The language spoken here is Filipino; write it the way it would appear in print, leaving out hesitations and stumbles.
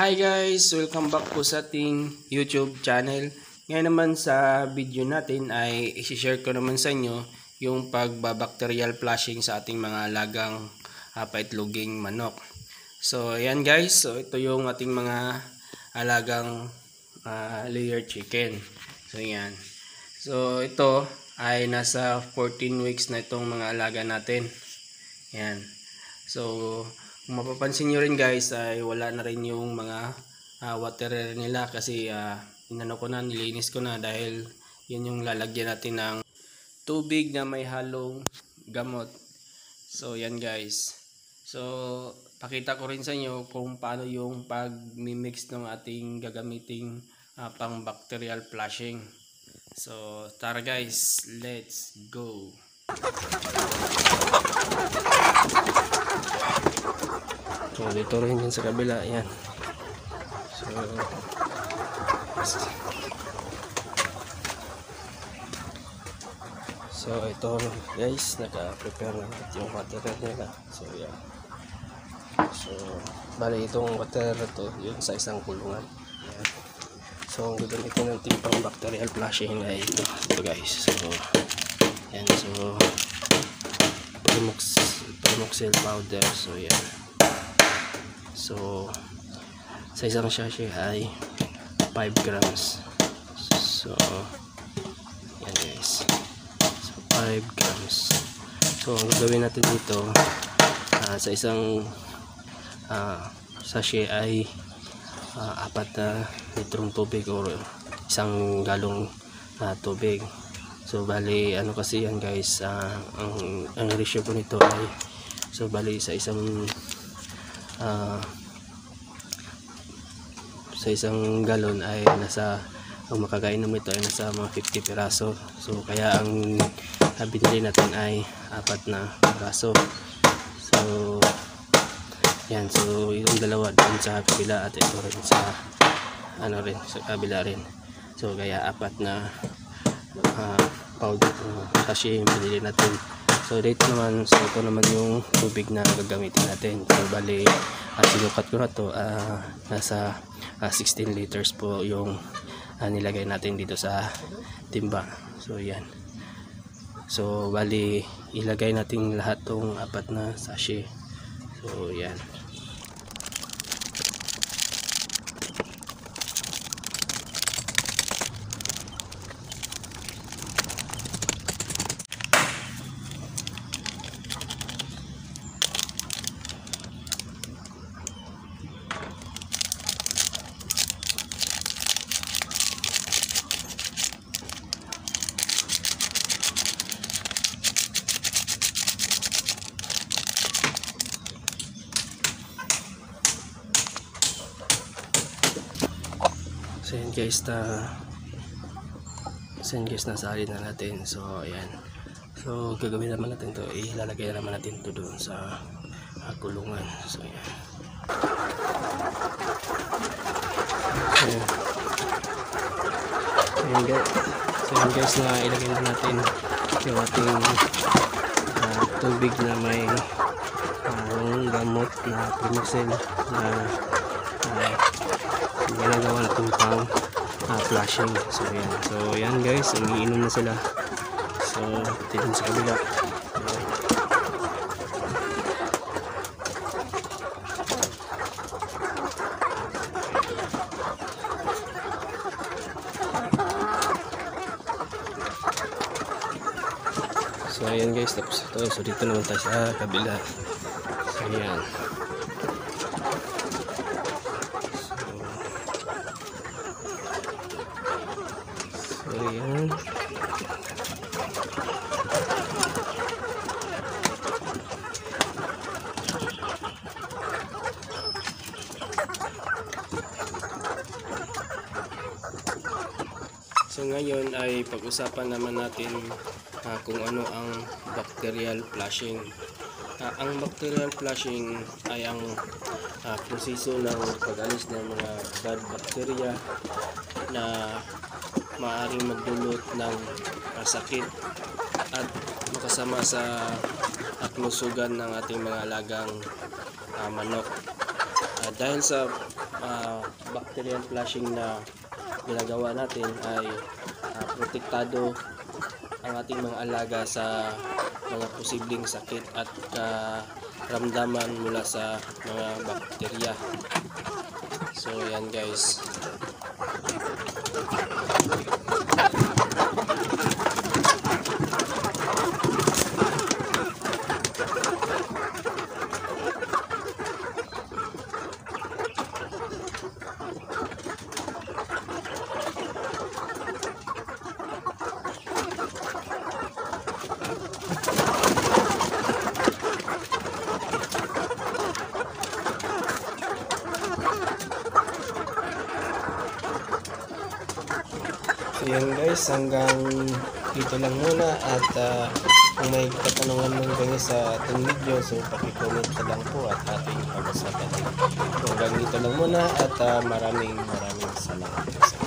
Hi guys! Welcome back po sa ating YouTube channel. Ngayon naman sa video natin ay i-share ko naman sa inyo yung pagbabacterial flushing sa ating mga alagang paitloging manok. So ayan guys, so ito yung ating mga alagang layer chicken. So ayan. So ito ay nasa 14 weeks na itong mga alaga natin. Ayan. So kung mapapansin nyo rin guys ay wala na rin yung mga waterer nila kasi inano ko na, nilinis ko na dahil yun yung lalagyan natin ng tubig na may halong gamot. So yan guys. So pakita ko rin sa inyo kung paano yung pag-mix ng ating gagamiting pang bacterial flushing. So tara guys, let's go. So dito rin yun sa kabila, yan. So ito guys, naka-prepare na yung water nila. So yan. So bali itong water to yun sa isang kulungan. Yan. So ang gagamitin natin pang bacterial flushing ay ito guys. So yan, so Primoxil powder. So yan. So sa isang sachet ay 5 grams. So yan guys. So 5 grams. So ang gagawin natin dito sa isang sachet ay 4 na litrong tubig o isang galong tubig. So bali ano kasi yan guys, ang ratio po nito ay so bali sa isang galon ay nasa, ang makakainom ito ay nasa mga 50 piraso. So kaya ang binili natin ay 4 na piraso. So yan, so yung dalawa doon sa kabila at ito rin sa sa kabila rin. So kaya 4 na powder sachet yung binili natin. So dito naman, so ito naman yung tubig na gagamitin natin. So bali sinukat ko na to, nasa 16 liters po yung nilagay natin dito sa timba. So yan. So bali ilagay natin lahat tong 4 na sachet. So yan. So yan guys, nasalin na natin. So ayan. So gagawin naman natin to, ilalagay naman natin to doon sa kulungan. So ayan. So yan guys, na ilagay na natin yung ating tubig na may gamot na Primoxil na ginagawa natin pang flushing. So yan. So yan guys, umiinom na sila. So tignan sa kabila. So ayan guys, tapos ito. So dito naman tayo sa kabila. So yan. So yan. So ngayon ay pag-usapan naman natin kung ano ang bacterial flushing. Ang bacterial flushing ay ang proseso ng pag-alis ng mga bad bacteria na maaaring magdulot ng sakit at makasama sa kalusugan ng ating mga alagang manok. Dahil sa bacterial flushing na ginagawa natin ay protektado ang ating mga alaga sa mga posibleng sakit at karamdaman mula sa mga bakterya. So yan guys. So yan guys, hanggang dito lang muna at kung may katanungan lang kayo sa ating video, so paki-comment na lang po at ating pag-usapan. So hanggang dito lang muna at maraming salamat.